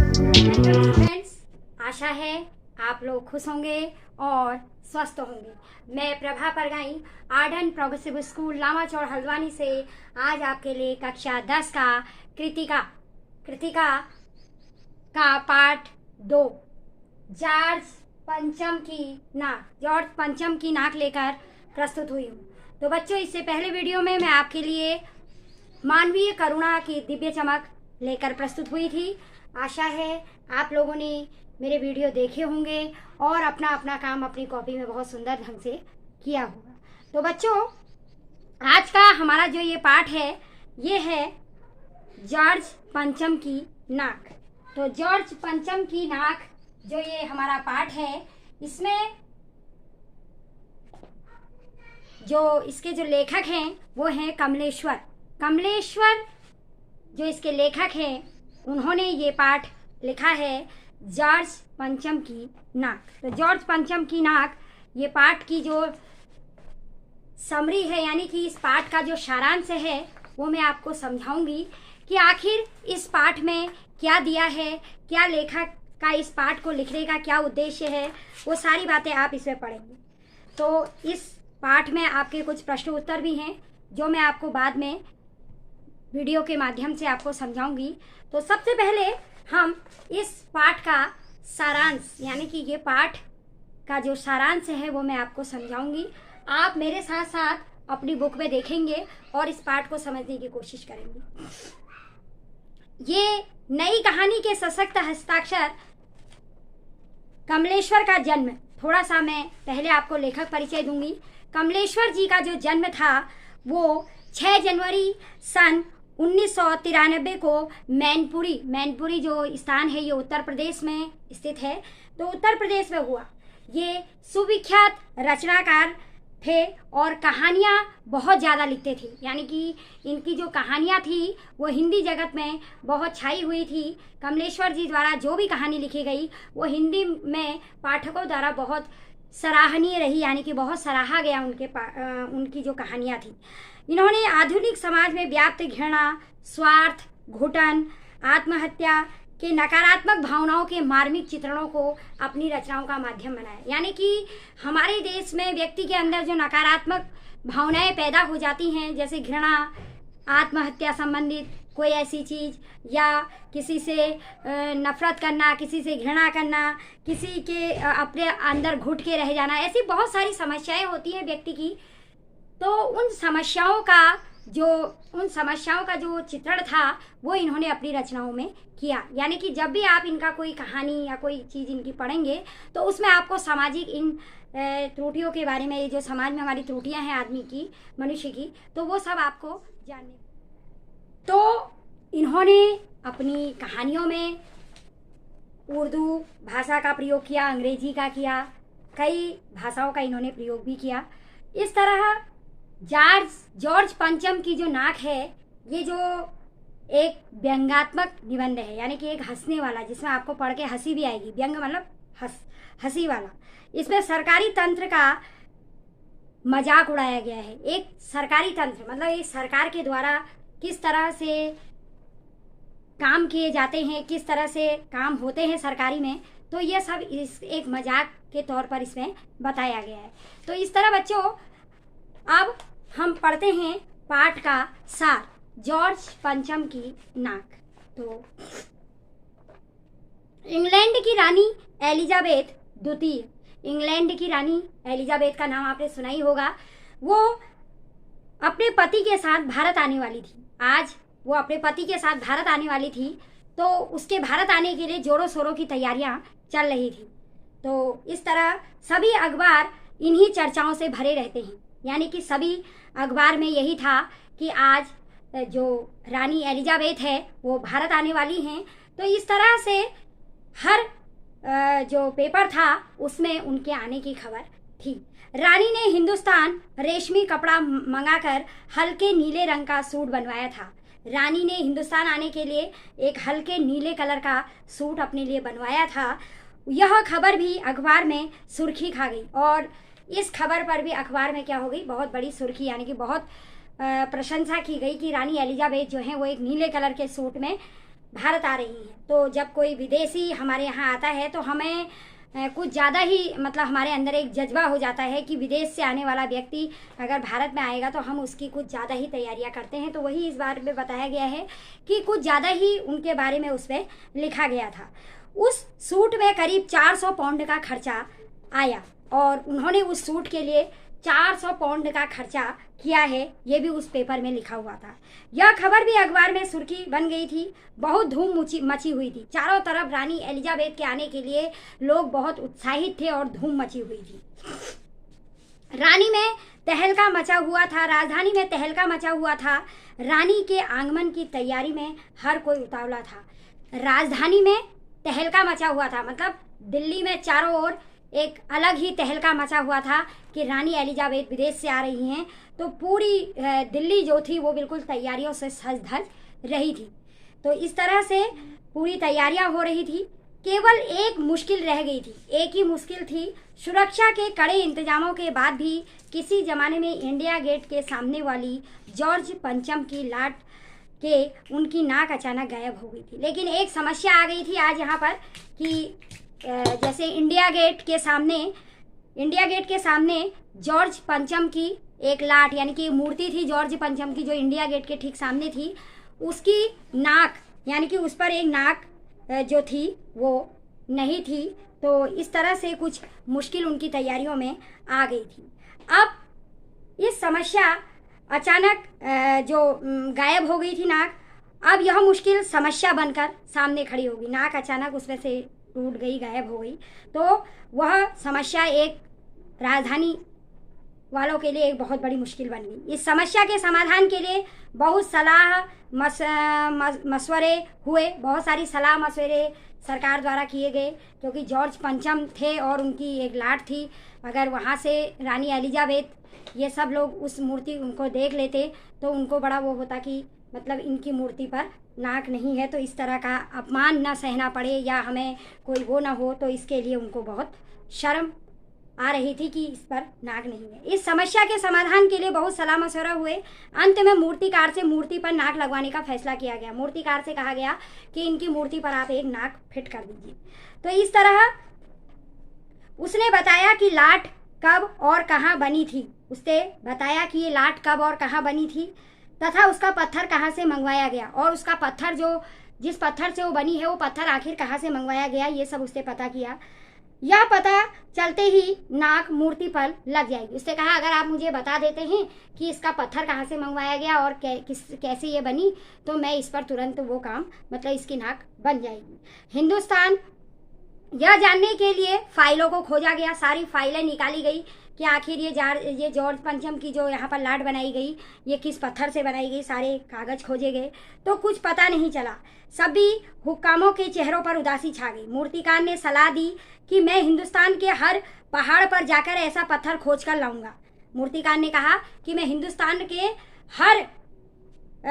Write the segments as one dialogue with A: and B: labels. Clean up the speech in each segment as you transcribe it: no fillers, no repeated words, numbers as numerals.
A: Friends, आशा है आप लोग खुश होंगे और स्वस्थ होंगे। मैं Prabha Pargai Arden progressive school Lamachaur Haldwani से आज आपके लिए कक्षा 10 का कृतिका का पाठ 2 जॉर्ज पंचम की नाक लेकर प्रस्तुत हुई हूँ। तो बच्चों, इससे पहले वीडियो में मैं आपके लिए मानवीय करुणा की दिव्य चमक लेकर प्रस्तुत हुई थी। आशा है आप लोगों ने मेरे वीडियो देखे होंगे और अपना अपना काम अपनी कॉपी में बहुत सुंदर ढंग से किया होगा। तो बच्चों, आज का हमारा जो ये पाठ है ये है जॉर्ज पंचम की नाक। तो जॉर्ज पंचम की नाक जो ये हमारा पाठ है, इसमें जो इसके जो लेखक हैं वो हैं कमलेश्वर जो इसके लेखक हैं, उन्होंने ये पाठ लिखा है जॉर्ज पंचम की नाक। तो जॉर्ज पंचम की नाक ये पाठ की जो समरी है, यानी कि इस पाठ का जो सारांश है वो मैं आपको समझाऊंगी कि आखिर इस पाठ में क्या दिया है, क्या लेखक का इस पाठ को लिखने का क्या उद्देश्य है, वो सारी बातें आप इसमें पढ़ेंगे। तो इस पाठ में आपके कुछ प्रश्न उत्तर भी हैं जो मैं आपको बाद में वीडियो के माध्यम से आपको समझाऊंगी। तो सबसे पहले हम इस पाठ का सारांश, यानी कि ये पाठ का जो सारांश है वो मैं आपको समझाऊंगी। आप मेरे साथ साथ अपनी बुक में देखेंगे और इस पाठ को समझने की कोशिश करेंगे। ये नई कहानी के सशक्त हस्ताक्षर कमलेश्वर का जन्म, थोड़ा सा मैं पहले आपको लेखक परिचय दूंगी। कमलेश्वर जी का जो जन्म था वो 6 जनवरी सन 1993 को मैनपुरी जो स्थान है ये उत्तर प्रदेश में स्थित है, तो उत्तर प्रदेश में हुआ। ये सुविख्यात रचनाकार थे और कहानियाँ बहुत ज़्यादा लिखते थे, यानी कि इनकी जो कहानियाँ थी वो हिंदी जगत में बहुत छाई हुई थी। कमलेश्वर जी द्वारा जो भी कहानी लिखी गई वो हिंदी में पाठकों द्वारा बहुत सराहनीय रही, यानी कि बहुत सराहा गया उनकी जो कहानियाँ थी। इन्होंने आधुनिक समाज में व्याप्त घृणा, स्वार्थ, घुटन, आत्महत्या के नकारात्मक भावनाओं के मार्मिक चित्रणों को अपनी रचनाओं का माध्यम बनाया। यानी कि हमारे देश में व्यक्ति के अंदर जो नकारात्मक भावनाएं पैदा हो जाती हैं, जैसे घृणा, आत्महत्या संबंधित कोई ऐसी चीज़, या किसी से नफरत करना, किसी से घृणा करना, किसी के अपने अंदर घुट के रह जाना, ऐसी बहुत सारी समस्याएं होती हैं व्यक्ति की। तो उन समस्याओं का जो चित्रण था वो इन्होंने अपनी रचनाओं में किया। यानी कि जब भी आप इनका कोई कहानी या कोई चीज़ इनकी पढ़ेंगे तो उसमें आपको सामाजिक इन त्रुटियों के बारे में, ये जो समाज में हमारी त्रुटियां हैं आदमी की, मनुष्य की, तो वो सब आपको जानने। तो इन्होंने अपनी कहानियों में उर्दू भाषा का प्रयोग किया, अंग्रेजी का किया, कई भाषाओं का इन्होंने प्रयोग भी किया। इस तरह जॉर्ज पंचम की जो नाक है ये जो एक व्यंग्यात्मक निबंध है, यानी कि एक हंसने वाला, जिसमें आपको पढ़ के हंसी भी आएगी। व्यंग मतलब हंसी वाला। इसमें सरकारी तंत्र का मजाक उड़ाया गया है। एक सरकारी तंत्र मतलब एक सरकार के द्वारा किस तरह से काम किए जाते हैं, किस तरह से काम होते हैं सरकारी में, तो ये सब इस एक मजाक के तौर पर इसमें बताया गया है। तो इस तरह बच्चों, अब हम पढ़ते हैं पाठ का सार, जॉर्ज पंचम की नाक। तो इंग्लैंड की रानी एलिजाबेथ द्वितीय, इंग्लैंड की रानी एलिजाबेथ का नाम आपने सुना ही होगा। वो अपने पति के साथ भारत आने वाली थी। आज वो अपने पति के साथ भारत आने वाली थी, तो उसके भारत आने के लिए जोरों शोरों की तैयारियां चल रही थी। तो इस तरह सभी अखबार इन्हीं चर्चाओं से भरे रहते हैं, यानी कि सभी अखबार में यही था कि आज जो रानी एलिजाबेथ है वो भारत आने वाली हैं। तो इस तरह से हर जो पेपर था उसमें उनके आने की खबर थी। रानी ने हिंदुस्तान रेशमी कपड़ा मंगाकर हल्के नीले रंग का सूट बनवाया था। रानी ने हिंदुस्तान आने के लिए एक हल्के नीले कलर का सूट अपने लिए बनवाया था। यह खबर भी अखबार में सुर्खी खा गई और इस खबर पर भी अखबार में क्या हो गई, बहुत बड़ी सुर्खी, यानी कि बहुत प्रशंसा की गई कि रानी एलिजाबेथ जो है वो एक नीले कलर के सूट में भारत आ रही हैं। तो जब कोई विदेशी हमारे यहाँ आता है तो हमें कुछ ज़्यादा ही मतलब हमारे अंदर एक जज्बा हो जाता है कि विदेश से आने वाला व्यक्ति अगर भारत में आएगा तो हम उसकी कुछ ज़्यादा ही तैयारियां करते हैं। तो वही इस बारे में बताया गया है कि कुछ ज़्यादा ही उनके बारे में उसमें लिखा गया था। उस सूट में करीब 400 पाउंड का खर्चा आया और उन्होंने उस सूट के लिए 400 पाउंड का खर्चा किया है, ये भी उस पेपर में लिखा हुआ था। यह खबर भी अखबार में सुर्खी बन गई थी, बहुत धूम मची हुई थी। चारों तरफ रानी एलिजाबेथ के आने के लिए लोग बहुत उत्साहित थे और धूम मची हुई थी। रानी में तहलका मचा हुआ था, राजधानी में तहलका मचा हुआ था। रानी के आगमन की तैयारी में हर कोई उतावला था। राजधानी में तहलका मचा हुआ था मतलब दिल्ली में चारों ओर एक अलग ही तहलका मचा हुआ था कि रानी एलिजाबेथ विदेश से आ रही हैं। तो पूरी दिल्ली जो थी वो बिल्कुल तैयारियों से सज धज रही थी। तो इस तरह से पूरी तैयारियां हो रही थी। केवल एक मुश्किल रह गई थी, एक ही मुश्किल थी। सुरक्षा के कड़े इंतजामों के बाद भी किसी जमाने में इंडिया गेट के सामने वाली जॉर्ज पंचम की लाट के उनकी नाक अचानक गायब हो गई थी। लेकिन एक समस्या आ गई थी आज यहाँ पर कि जैसे इंडिया गेट के सामने जॉर्ज पंचम की एक लाट यानी कि मूर्ति थी जॉर्ज पंचम की जो इंडिया गेट के ठीक सामने थी, उसकी नाक यानी कि उस पर एक नाक जो थी वो नहीं थी। तो इस तरह से कुछ मुश्किल उनकी तैयारियों में आ गई थी। अब इस समस्या अचानक जो गायब हो गई थी नाक, अब यह मुश्किल समस्या बनकर सामने खड़ी होगी। नाक अचानक उसमें से टूट गई, गायब हो गई, तो वह समस्या एक राजधानी वालों के लिए एक बहुत बड़ी मुश्किल बन गई। इस समस्या के समाधान के लिए बहुत सलाह मशवरे हुए, बहुत सारी सलाह मशवरे सरकार द्वारा किए गए क्योंकि जॉर्ज पंचम थे और उनकी एक लाट थी। अगर वहाँ से रानी एलिजाबेथ ये सब लोग उस मूर्ति उनको देख लेते तो उनको बड़ा वो होता कि मतलब इनकी मूर्ति पर नाक नहीं है, तो इस तरह का अपमान न सहना पड़े या हमें कोई वो ना हो, तो इसके लिए उनको बहुत शर्म आ रही थी कि इस पर नाक नहीं है। इस समस्या के समाधान के लिए बहुत सलाह मशवरा हुए। अंत में मूर्तिकार से मूर्ति पर नाक लगवाने का फैसला किया गया। मूर्तिकार से कहा गया कि इनकी मूर्ति पर आप एक नाक फिट कर दीजिए। तो इस तरह उसने बताया कि लाट कब और कहाँ बनी थी। उसने बताया कि ये लाट कब और कहाँ बनी थी तथा उसका पत्थर कहाँ से मंगवाया गया और उसका पत्थर जो जिस पत्थर से वो बनी है वो पत्थर आखिर कहाँ से मंगवाया गया, ये सब उसने पता किया। यह पता चलते ही नाक मूर्ति पर लग जाएगी। उसने कहा अगर आप मुझे बता देते हैं कि इसका पत्थर कहाँ से मंगवाया गया और कैसे ये बनी तो मैं इस पर तुरंत वो काम मतलब इसकी नाक बन जाएगी। हिंदुस्तान यह जानने के लिए फाइलों को खोजा गया, सारी फाइलें निकाली गई कि आखिर ये जॉर्ज पंचम की जो यहाँ पर लाट बनाई गई ये किस पत्थर से बनाई गई। सारे कागज खोजे गए तो कुछ पता नहीं चला। सभी हुक्कामों के चेहरों पर उदासी छा गई। मूर्तिकार ने सलाह दी कि मैं हिंदुस्तान के हर पहाड़ पर जाकर ऐसा पत्थर खोज कर लाऊंगा। मूर्तिकार ने कहा कि मैं हिंदुस्तान के हर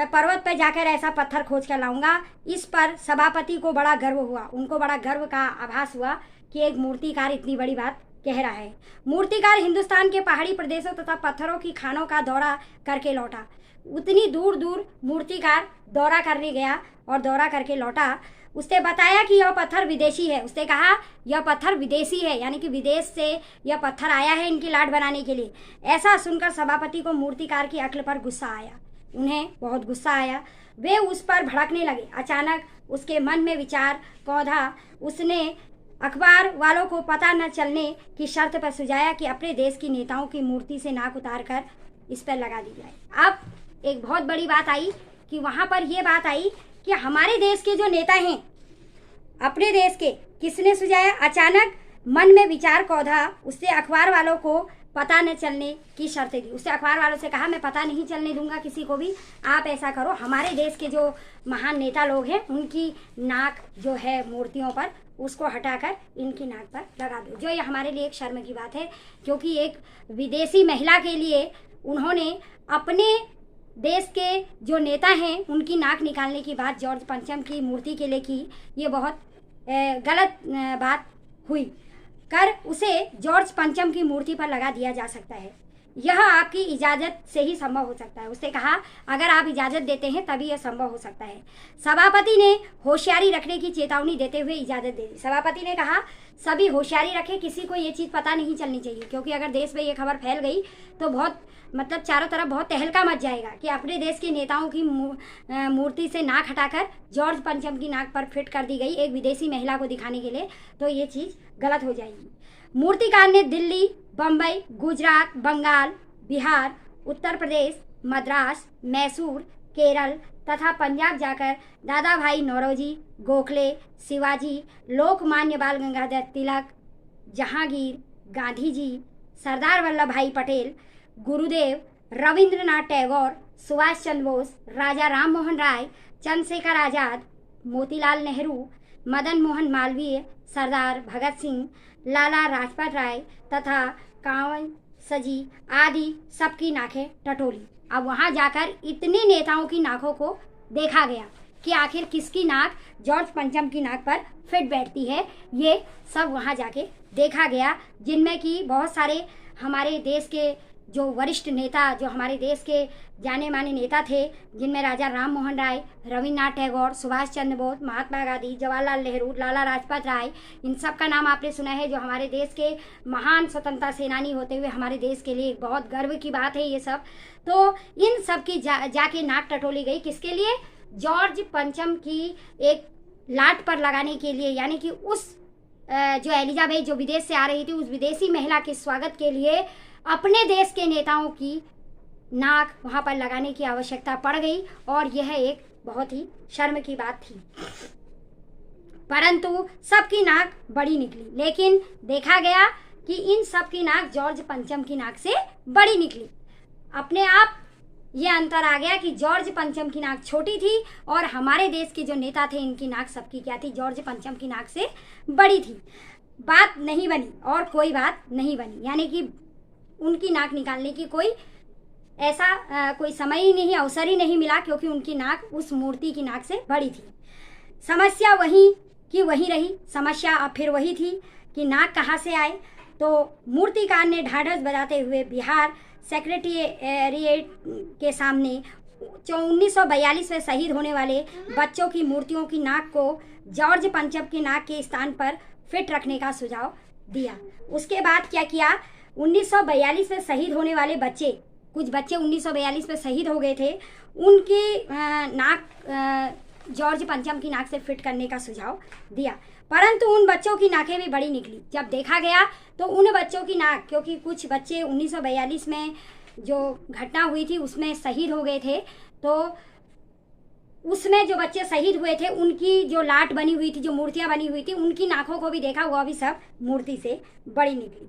A: पर्वत पर जाकर ऐसा पत्थर खोज कर लाऊंगा। इस पर सभापति को बड़ा गर्व हुआ, उनको बड़ा गर्व का आभास हुआ कि एक मूर्तिकार इतनी बड़ी बात कह रहा है। मूर्तिकार हिंदुस्तान के पहाड़ी प्रदेशों तथा पत्थरों की खानों का दौरा करके लौटा। उतनी दूर दूर मूर्तिकार दौरा करने गया और दौरा करके लौटा। उसने बताया कि यह पत्थर विदेशी है। उसने कहा यह पत्थर विदेशी है यानी कि विदेश से यह पत्थर आया है इनकी लाट बनाने के लिए। ऐसा सुनकर सभापति को मूर्तिकार की अक्ल पर गुस्सा आया, उन्हें बहुत गुस्सा आया। वे उस पर भड़कने लगे। अचानक उसके मन में विचार कौंधा। उसने अखबार वालों को पता न चलने की शर्त पर सुझाया कि अपने देश की नेताओं की मूर्ति से नाक उतार कर इस पर लगा दी जाए। अब एक बहुत बड़ी बात आई कि वहाँ पर यह बात आई कि हमारे देश के जो नेता हैं अपने देश के, किसने सुझाया? अचानक मन में विचार कौंधा। उससे अखबार वालों को पता न चलने की शर्तें दी। उससे अखबार वालों से कहा मैं पता नहीं चलने दूंगा किसी को भी, आप ऐसा करो हमारे देश के जो महान नेता लोग हैं उनकी नाक जो है मूर्तियों पर उसको हटाकर इनकी नाक पर लगा दो। जो ये हमारे लिए एक शर्म की बात है क्योंकि एक विदेशी महिला के लिए उन्होंने अपने देश के जो नेता हैं उनकी नाक निकालने की बात जॉर्ज पंचम की मूर्ति के लिए की। ये बहुत गलत बात हुई कर उसे जॉर्ज पंचम की मूर्ति पर लगा दिया जा सकता है। यह आपकी इजाज़त से ही संभव हो सकता है। उसने कहा अगर आप इजाज़त देते हैं तभी यह संभव हो सकता है। सभापति ने होशियारी रखने की चेतावनी देते हुए इजाज़त दे दी। सभापति ने कहा सभी होशियारी रखें, किसी को ये चीज़ पता नहीं चलनी चाहिए, क्योंकि अगर देश में ये खबर फैल गई तो बहुत मतलब चारों तरफ बहुत तहलका मच जाएगा कि अपने देश के नेताओं की मूर्ति से नाक हटाकर जॉर्ज पंचम की नाक पर फिट कर दी गई एक विदेशी महिला को दिखाने के लिए, तो ये चीज़ गलत हो जाएगी। मूर्तिकार ने दिल्ली, बम्बई, गुजरात, बंगाल, बिहार, उत्तर प्रदेश, मद्रास, मैसूर, केरल तथा पंजाब जाकर दादा भाई नौरोजी, गोखले, शिवाजी, लोकमान्य बाल गंगाधर तिलक, जहांगीर, गांधी जी, सरदार वल्लभ भाई पटेल, गुरुदेव, रविंद्रनाथ टैगोर, सुभाष चंद्र बोस, राजा राम मोहन राय, चंद्रशेखर आज़ाद, मोतीलाल नेहरू, मदन मोहन मालवीय, सरदार भगत सिंह, लाला लाजपत राय तथा कांवर सजी आदि सबकी नाकें टटोली। अब वहाँ जाकर इतने नेताओं की नाकों को देखा गया कि आखिर किसकी नाक जॉर्ज पंचम की नाक पर फिट बैठती है। ये सब वहाँ जाके देखा गया, जिनमें कि बहुत सारे हमारे देश के जो वरिष्ठ नेता, जो हमारे देश के जाने माने नेता थे, जिनमें राजा राम मोहन राय, रविन्द्रनाथ टैगोर, सुभाष चंद्र बोस, महात्मा गांधी, जवाहरलाल नेहरू, लाला लाजपत राय, इन सब का नाम आपने सुना है, जो हमारे देश के महान स्वतंत्रता सेनानी होते हुए हमारे देश के लिए बहुत गर्व की बात है ये सब। तो इन सब की जाके नाक टटोली गई, किसके लिए? जॉर्ज पंचम की एक लाट पर लगाने के लिए, यानी कि उस जो एलिजाबेथ जो विदेश से आ रही थी, उस विदेशी महिला के स्वागत के लिए अपने देश के नेताओं की नाक वहाँ पर लगाने की आवश्यकता पड़ गई, और यह एक बहुत ही शर्म की बात थी। परंतु सबकी नाक बड़ी निकली, लेकिन देखा गया कि इन सब की नाक जॉर्ज पंचम की नाक से बड़ी निकली। अपने आप ये अंतर आ गया कि जॉर्ज पंचम की नाक छोटी थी और हमारे देश के जो नेता थे इनकी नाक सबकी क्या थी? जॉर्ज पंचम की नाक से बड़ी थी। बात नहीं बनी और कोई बात नहीं बनी, यानी कि उनकी नाक निकालने की कोई ऐसा कोई समय ही नहीं, अवसर ही नहीं मिला, क्योंकि उनकी नाक उस मूर्ति की नाक से बड़ी थी। समस्या वहीं की वहीं रही। समस्या अब फिर वही थी कि नाक कहाँ से आए। तो मूर्तिकार ने ढाढ़स बजाते हुए बिहार सेक्रेटेरिएट के सामने 1942 में शहीद होने वाले बच्चों की मूर्तियों की नाक को जॉर्ज पंचम की नाक के स्थान पर फिट रखने का सुझाव दिया। उसके बाद क्या किया? 1942 में शहीद होने वाले बच्चे, कुछ बच्चे 1942 में शहीद हो गए थे, उनकी नाक जॉर्ज पंचम की नाक से फिट करने का सुझाव दिया। परंतु उन बच्चों की नाकें भी बड़ी निकली। जब देखा गया तो उन बच्चों की नाक, क्योंकि कुछ बच्चे 1942 में जो घटना हुई थी उसमें शहीद हो गए थे, तो उसमें जो बच्चे शहीद हुए थे उनकी जो लाट बनी हुई थी, जो मूर्तियां बनी हुई थी, उनकी नाकों को भी देखा, वह भी सब मूर्ति से बड़ी निकली।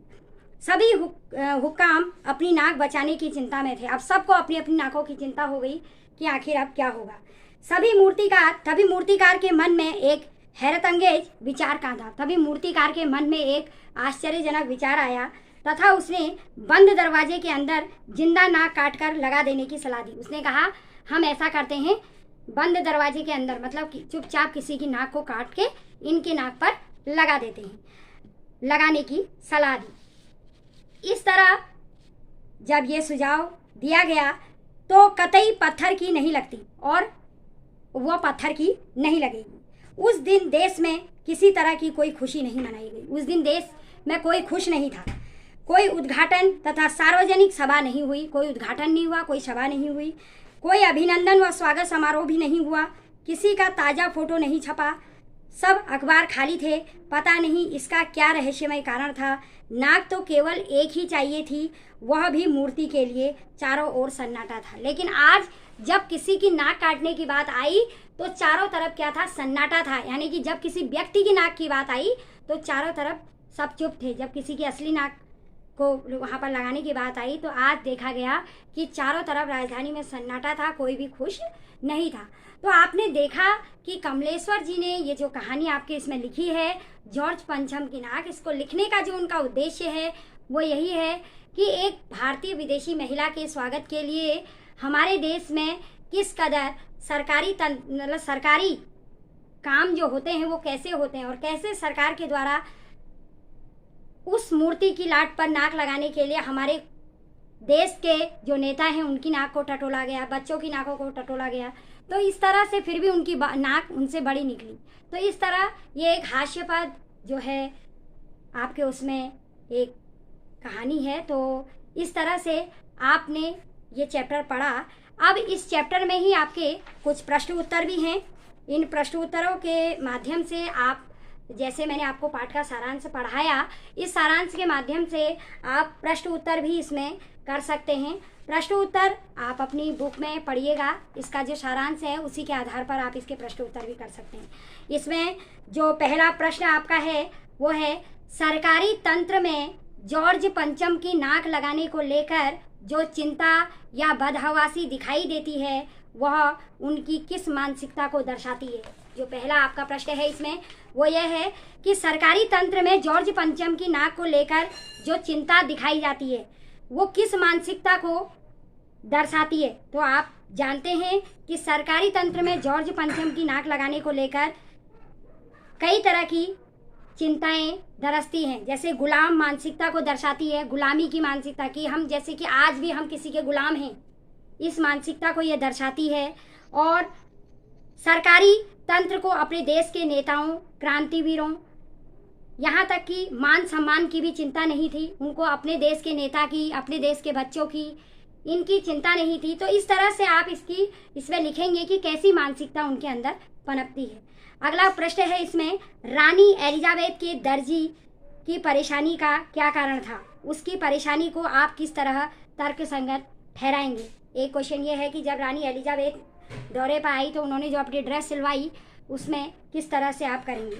A: सभी हुक्काम अपनी नाक बचाने की चिंता में थे। अब सबको अपनी अपनी नाकों की चिंता हो गई कि आखिर अब क्या होगा। तभी मूर्तिकार के मन में एक हैरत अंगेज विचार कांधा। तभी मूर्तिकार के मन में एक आश्चर्यजनक विचार आया तथा उसने बंद दरवाजे के अंदर जिंदा नाक काटकर लगा देने की सलाह दी। उसने कहा हम ऐसा करते हैं, बंद दरवाजे के अंदर, मतलब कि चुपचाप किसी की नाक को काट के इनकी नाक पर लगा देते हैं, लगाने की सलाह दी। इस तरह जब ये सुझाव दिया गया तो कतई पत्थर की नहीं लगती और वह पत्थर की नहीं लगेगी। उस दिन देश में किसी तरह की कोई खुशी नहीं मनाई गई। उस दिन देश में कोई खुश नहीं था। कोई उद्घाटन तथा सार्वजनिक सभा नहीं हुई, कोई उद्घाटन नहीं हुआ, कोई सभा नहीं हुई, कोई अभिनंदन व स्वागत समारोह भी नहीं हुआ, किसी का ताज़ा फोटो नहीं छपा, सब अखबार खाली थे। पता नहीं इसका क्या रहस्यमय कारण था। नाक तो केवल एक ही चाहिए थी, वह भी मूर्ति के लिए। चारों ओर सन्नाटा था। लेकिन आज जब किसी की नाक काटने की बात आई तो चारों तरफ क्या था? सन्नाटा था। यानी कि जब किसी व्यक्ति की नाक की बात आई तो चारों तरफ सब चुप थे। जब किसी की असली नाक को वहाँ पर लगाने की बात आई तो आज देखा गया कि चारों तरफ राजधानी में सन्नाटा था, कोई भी खुश नहीं था। तो आपने देखा कि कमलेश्वर जी ने ये जो कहानी आपके इसमें लिखी है जॉर्ज पंचम की नाक, इसको लिखने का जो उनका उद्देश्य है वो यही है कि एक भारतीय विदेशी महिला के स्वागत के लिए हमारे देश में किस कदर सरकारी काम जो होते हैं वो कैसे होते हैं और कैसे सरकार के द्वारा उस मूर्ति की लाट पर नाक लगाने के लिए हमारे देश के जो नेता हैं उनकी नाक को टटोला गया, बच्चों की नाकों को टटोला गया। तो इस तरह से फिर भी उनकी नाक उनसे बड़ी निकली। तो इस तरह ये एक हास्यपद जो है आपके उसमें एक कहानी है। तो इस तरह से आपने ये चैप्टर पढ़ा। अब इस चैप्टर में ही आपके कुछ प्रश्न उत्तर भी हैं। इन प्रश्न उत्तरों के माध्यम से आप, जैसे मैंने आपको पाठ का सारांश पढ़ाया, इस सारांश के माध्यम से आप प्रश्न उत्तर भी इसमें कर सकते हैं। प्रश्न उत्तर आप अपनी बुक में पढ़िएगा, इसका जो सारांश है उसी के आधार पर आप इसके प्रश्न उत्तर भी कर सकते हैं। इसमें जो पहला प्रश्न आपका है वो है, सरकारी तंत्र में जॉर्ज पंचम की नाक लगाने को लेकर जो चिंता या बदहवासी दिखाई देती है वह उनकी किस मानसिकता को दर्शाती है। जो पहला आपका प्रश्न है इसमें वो यह है कि सरकारी तंत्र में जॉर्ज पंचम की नाक को लेकर जो चिंता दिखाई जाती है वो किस मानसिकता को दर्शाती है। तो आप जानते हैं कि सरकारी तंत्र में जॉर्ज पंचम की नाक लगाने को लेकर कई तरह की चिंताएं दरसती हैं। जैसे गुलाम मानसिकता को दर्शाती है, गुलामी की मानसिकता की, हम जैसे कि आज भी हम किसी के गुलाम हैं, इस मानसिकता को यह दर्शाती है। और सरकारी तंत्र को अपने देश के नेताओं, क्रांतिवीरों, यहाँ तक कि मान सम्मान की भी चिंता नहीं थी उनको, अपने देश के नेता की, अपने देश के बच्चों की, इनकी चिंता नहीं थी। तो इस तरह से आप इसमें लिखेंगे कि कैसी मानसिकता उनके अंदर पनपती है। अगला प्रश्न है इसमें, रानी एलिजाबेथ के दर्जी की परेशानी का क्या कारण था, उसकी परेशानी को आप किस तरह तर्कसंगत ठहराएंगे। एक क्वेश्चन ये है कि जब रानी एलिजाबेथ दौरे पर आई तो उन्होंने जो अपनी ड्रेस सिलवाई उसमें किस तरह से आप करेंगे।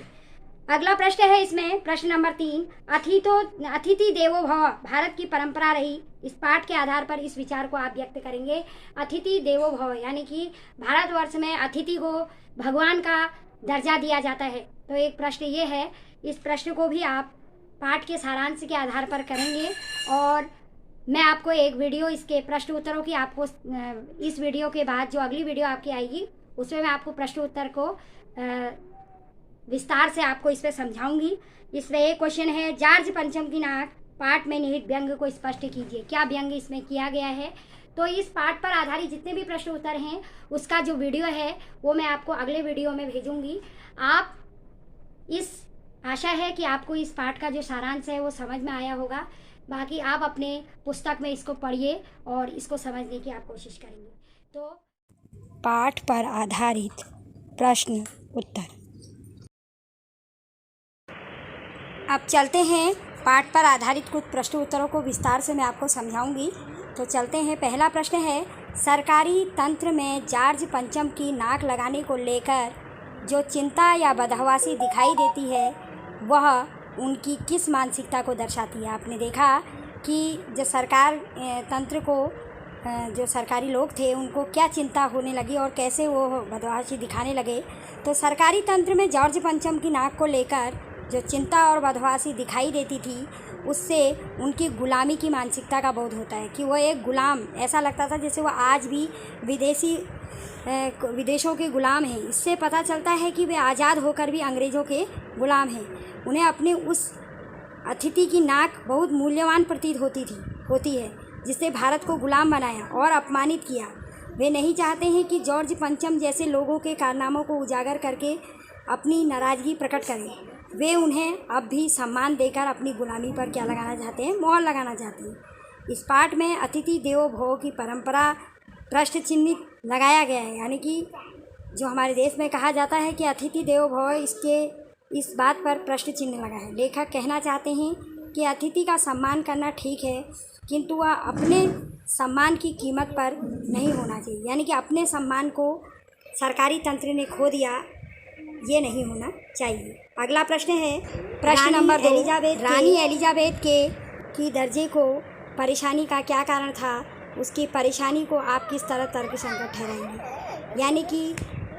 A: अगला प्रश्न है इसमें, प्रश्न नंबर 3, अतिथि देवो भव भारत की परंपरा रही, इस पाठ के आधार पर इस विचार को आप व्यक्त करेंगे। अतिथि देवो भव यानी कि भारतवर्ष में अतिथि को भगवान का दर्जा दिया जाता है। तो एक प्रश्न ये है, इस प्रश्न को भी आप पाठ के सारांश के आधार पर करेंगे। और मैं आपको एक वीडियो इसके प्रश्न उत्तरों की आपको इस वीडियो के बाद जो अगली वीडियो आपकी आएगी उसमें मैं आपको प्रश्न उत्तर को विस्तार से आपको इस पर समझाऊंगी। इसमें एक क्वेश्चन है, जॉर्ज पंचम की नाक पाठ में निहित व्यंग को स्पष्ट कीजिए। क्या व्यंग इसमें किया गया है। तो इस पाठ पर आधारित जितने भी प्रश्न उत्तर हैं उसका जो वीडियो है वो मैं आपको अगले वीडियो में भेजूंगी। आप इस आशा है कि आपको इस पाठ का जो सारांश है वो समझ में आया होगा। बाकी आप अपने पुस्तक में इसको पढ़िए और इसको समझने की आप कोशिश करेंगे। तो पाठ पर आधारित प्रश्न उत्तर। अब चलते हैं पाठ पर आधारित कुछ प्रश्न उत्तरों को विस्तार से मैं आपको समझाऊंगी। तो चलते हैं। पहला प्रश्न है, सरकारी तंत्र में जॉर्ज पंचम की नाक लगाने को लेकर जो चिंता या बदहवासी दिखाई देती है वह उनकी किस मानसिकता को दर्शाती है। आपने देखा कि जो सरकार तंत्र को जो सरकारी लोग थे उनको क्या चिंता होने लगी और कैसे वो बदहवासी दिखाने लगे। तो सरकारी तंत्र में जॉर्ज पंचम की नाक को लेकर जो चिंता और बदहवासी दिखाई देती थी उससे उनकी गुलामी की मानसिकता का बोध होता है कि वो एक गुलाम, ऐसा लगता था जैसे वो आज भी विदेशों के गुलाम हैं। इससे पता चलता है कि वे आज़ाद होकर भी अंग्रेज़ों के गुलाम हैं। उन्हें अपने उस अतिथि की नाक बहुत मूल्यवान प्रतीत होती है जिसने भारत को गुलाम बनाया और अपमानित किया। वे नहीं चाहते हैं कि जॉर्ज पंचम जैसे लोगों के कारनामों को उजागर करके अपनी नाराज़गी प्रकट करें। वे उन्हें अब भी सम्मान देकर अपनी गुलामी पर क्या लगाना चाहते हैं, मोहर लगाना चाहते हैं। इस पाठ में अतिथि देवो भव की परंपरा प्रश्न चिन्ह लगाया गया है, यानी कि जो हमारे देश में कहा जाता है कि अतिथि देवो भव, इस बात पर प्रश्न चिन्ह लगा है। लेखक कहना चाहते हैं कि अतिथि का सम्मान करना ठीक है किंतु वह अपने सम्मान की कीमत पर नहीं होना चाहिए, यानी कि अपने सम्मान को सरकारी तंत्र ने खो दिया, ये नहीं होना चाहिए। अगला प्रश्न है, प्रश्न नंबर 2, रानी एलिजाबेथ की दर्जे को परेशानी का क्या कारण था, उसकी परेशानी को आप किस तरह तर्कसंगत ठहराएंगे। यानी कि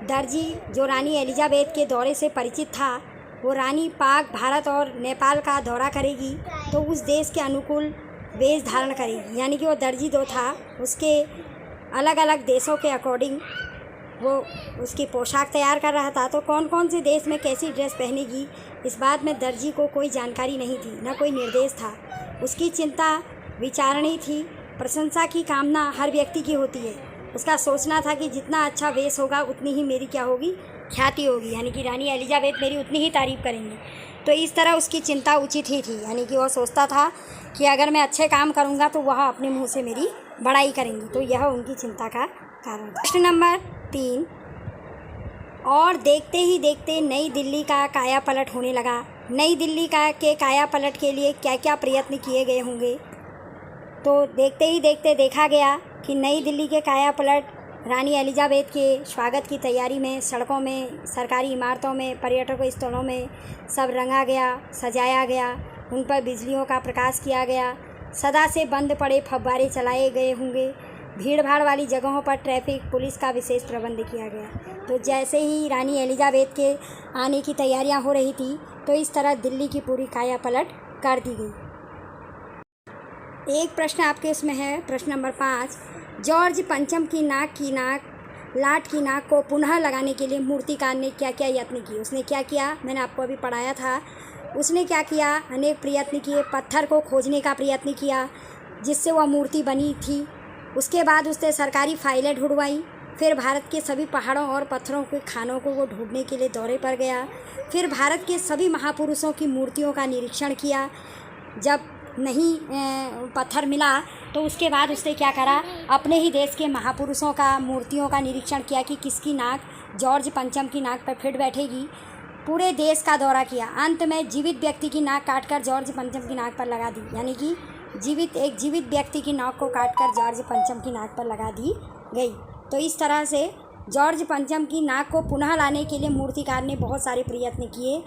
A: दर्जी जो रानी एलिजाबेथ के दौरे से परिचित था वो रानी पाक भारत और नेपाल का दौरा करेगी तो उस देश के अनुकूल वेश धारण करेगी। यानी कि वो दर्जी जो था उसके अलग अलग देशों के अकॉर्डिंग वो उसकी पोशाक तैयार कर रहा था। तो कौन कौन से देश में कैसी ड्रेस पहनेगी इस बात में दर्जी को कोई जानकारी नहीं थी, न कोई निर्देश था। उसकी चिंता विचारणी थी प्रशंसा की कामना हर व्यक्ति की होती है। उसका सोचना था कि जितना अच्छा वेश होगा उतनी ही मेरी क्या होगी, ख्याति होगी, यानी कि रानी एलिजाबेथ मेरी उतनी ही तारीफ़ करेंगी। तो इस तरह उसकी चिंता उचित ही थी, यानी कि वह सोचता था कि अगर मैं अच्छे काम करूँगा तो वह अपने मुँह से मेरी बड़ाई करेंगी। तो यह उनकी चिंता का कारण था। प्रश्न नंबर 3, और देखते ही देखते नई दिल्ली का काया पलट होने लगा। नई दिल्ली के काया पलट के लिए क्या क्या प्रयत्न किए गए होंगे? तो देखते ही देखते देखा गया कि नई दिल्ली के काया पलट रानी एलिजाबेथ के स्वागत की तैयारी में सड़कों में, सरकारी इमारतों में, पर्यटकों स्थलों में सब रंगा गया, सजाया गया, उन पर बिजलियों का प्रकाश किया गया, सदा से बंद पड़े फव्वारे चलाए गए होंगे, भीड़ भाड़ वाली जगहों पर ट्रैफिक पुलिस का विशेष प्रबंध किया गया। तो जैसे ही रानी एलिजाबेथ के आने की तैयारियां हो रही थी तो इस तरह दिल्ली की पूरी काया पलट कर दी गई। एक प्रश्न आपके इसमें है, प्रश्न नंबर 5, जॉर्ज पंचम की लाट की नाक को पुनः लगाने के लिए मूर्तिकार ने क्या क्या यत्न किए? उसने क्या किया, मैंने आपको अभी पढ़ाया था। उसने क्या किया, अनेक प्रयत्न किए, पत्थर को खोजने का प्रयत्न किया जिससे वह मूर्ति बनी थी। उसके बाद उसने सरकारी फाइलें ढूंढवाई, फिर भारत के सभी पहाड़ों और पत्थरों के खानों को वो ढूंढने के लिए दौरे पर गया, फिर भारत के सभी महापुरुषों की मूर्तियों का निरीक्षण किया। जब नहीं पत्थर मिला तो उसके बाद उसने क्या करा, अपने ही देश के महापुरुषों का मूर्तियों का निरीक्षण किया कि किसकी नाक जॉर्ज पंचम की नाक पर फिट बैठेगी। पूरे देश का दौरा किया। अंत में जीवित व्यक्ति की नाक काटकर जॉर्ज पंचम की नाक पर लगा दी, यानी कि एक जीवित व्यक्ति की नाक को काटकर जॉर्ज पंचम की नाक पर लगा दी गई। तो इस तरह से जॉर्ज पंचम की नाक को पुनः लाने के लिए मूर्तिकार ने बहुत सारे प्रयत्न किए,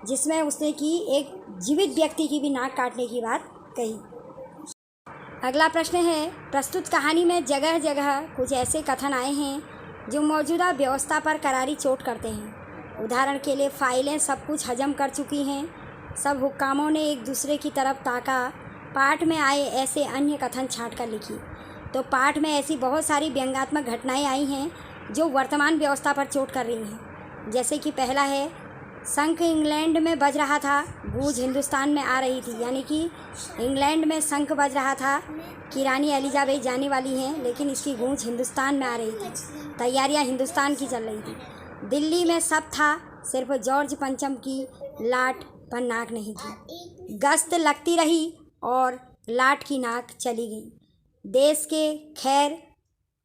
A: जिसमें उसने की एक जीवित व्यक्ति की भी नाक काटने की बात कही। अगला प्रश्न है, प्रस्तुत कहानी में जगह जगह कुछ ऐसे कथन आए हैं जो मौजूदा व्यवस्था पर करारी चोट करते हैं। उदाहरण के लिए, फाइलें सब कुछ हजम कर चुकी हैं, सब हुक्कामों ने एक दूसरे की तरफ ताका, पाठ में आए ऐसे अन्य कथन छांट कर लिखी। तो पाठ में ऐसी बहुत सारी व्यंग्यात्मक घटनाएं आई हैं जो वर्तमान व्यवस्था पर चोट कर रही हैं। जैसे कि पहला है, शंख इंग्लैंड में बज रहा था, गूंज हिंदुस्तान में आ रही थी, यानी कि इंग्लैंड में शंख बज रहा था कि रानी एलिजाबेथ जाने वाली हैं, लेकिन इसकी गूंज हिंदुस्तान में आ रही थी, तैयारियां हिंदुस्तान की चल रही थी। दिल्ली में सब था, सिर्फ जॉर्ज पंचम की लाट पर नाक नहीं थी। गश्त लगती रही और लाट की नाक चली गई। देश के खैर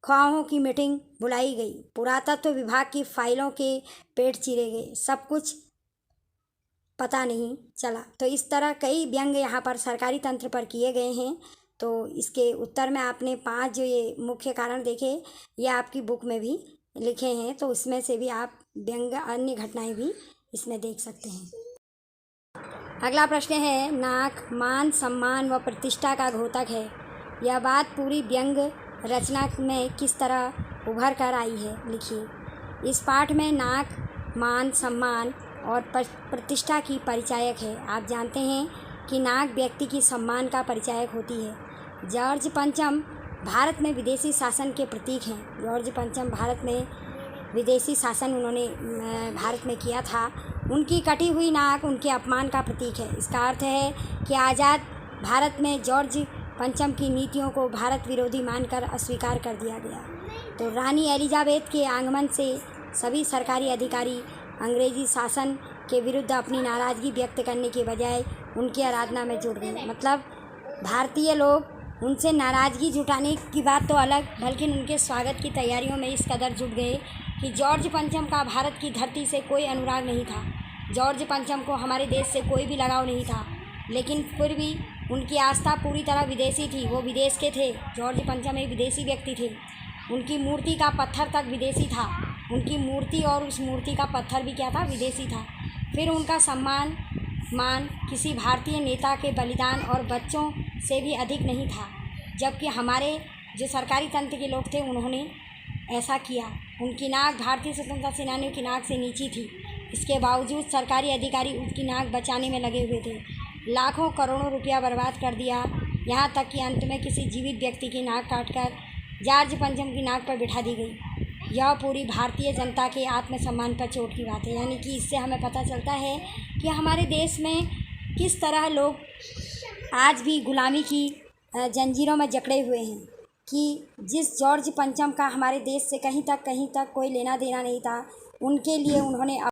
A: ख्वाहों की मीटिंग बुलाई गई, पुरातत्व विभाग की फाइलों के पेट चीरे गए, सब कुछ पता नहीं चला। तो इस तरह कई व्यंग यहाँ पर सरकारी तंत्र पर किए गए हैं। तो इसके उत्तर में आपने 5 जो ये मुख्य कारण देखे, ये आपकी बुक में भी लिखे हैं, तो उसमें से भी आप व्यंग अन्य घटनाएं भी इसमें देख सकते हैं। अगला प्रश्न है, नाक मान सम्मान व प्रतिष्ठा का द्योतक है। यह बात पूरी व्यंग रचना में किस तरह उभर कर आई है, लिखिए। इस पाठ में नाक मान सम्मान और प्रतिष्ठा की परिचायक है। आप जानते हैं कि नाक व्यक्ति की सम्मान का परिचायक होती है। जॉर्ज पंचम भारत में विदेशी शासन के प्रतीक हैं। जॉर्ज पंचम भारत में विदेशी शासन उन्होंने भारत में किया था। उनकी कटी हुई नाक उनके अपमान का प्रतीक है। इसका अर्थ है कि आज़ाद भारत में जॉर्ज पंचम की नीतियों को भारत विरोधी मानकर अस्वीकार कर दिया गया। तो रानी एलिजाबेथ के आगमन से सभी सरकारी अधिकारी अंग्रेजी शासन के विरुद्ध अपनी नाराज़गी व्यक्त करने के बजाय उनकी आराधना में जुट गए। मतलब भारतीय लोग उनसे नाराज़गी जुटाने की बात तो अलग, बल्कि उनके स्वागत की तैयारियों में इस कदर जुट गए कि जॉर्ज पंचम का भारत की धरती से कोई अनुराग नहीं था। जॉर्ज पंचम को हमारे देश से कोई भी लगाव नहीं था, लेकिन फिर भी उनकी आस्था पूरी तरह विदेशी थी। वो विदेश के थे। जॉर्ज पंचम एक विदेशी व्यक्ति थे। उनकी मूर्ति का पत्थर तक विदेशी था। उनकी मूर्ति और उस मूर्ति का पत्थर भी क्या था, विदेशी था। फिर उनका सम्मान मान किसी भारतीय नेता के बलिदान और बच्चों से भी अधिक नहीं था, जबकि हमारे जो सरकारी तंत्र के लोग थे उन्होंने ऐसा किया। उनकी नाक भारतीय स्वतंत्रता सेनानियों की नाक से नीची थी। इसके बावजूद सरकारी अधिकारी उसकी नाक बचाने में लगे हुए थे। लाखों करोड़ों रुपया बर्बाद कर दिया, यहाँ तक कि अंत में किसी जीवित व्यक्ति की नाक काटकर जॉर्ज पंचम की नाक पर बिठा दी गई। यह पूरी भारतीय जनता के आत्मसम्मान पर चोट की बात है। यानी कि इससे हमें पता चलता है कि हमारे देश में किस तरह लोग आज भी गुलामी की जंजीरों में जकड़े हुए हैं कि जिस जॉर्ज पंचम का हमारे देश से कहीं तक कोई लेना देना नहीं था, उनके लिए उन्होंने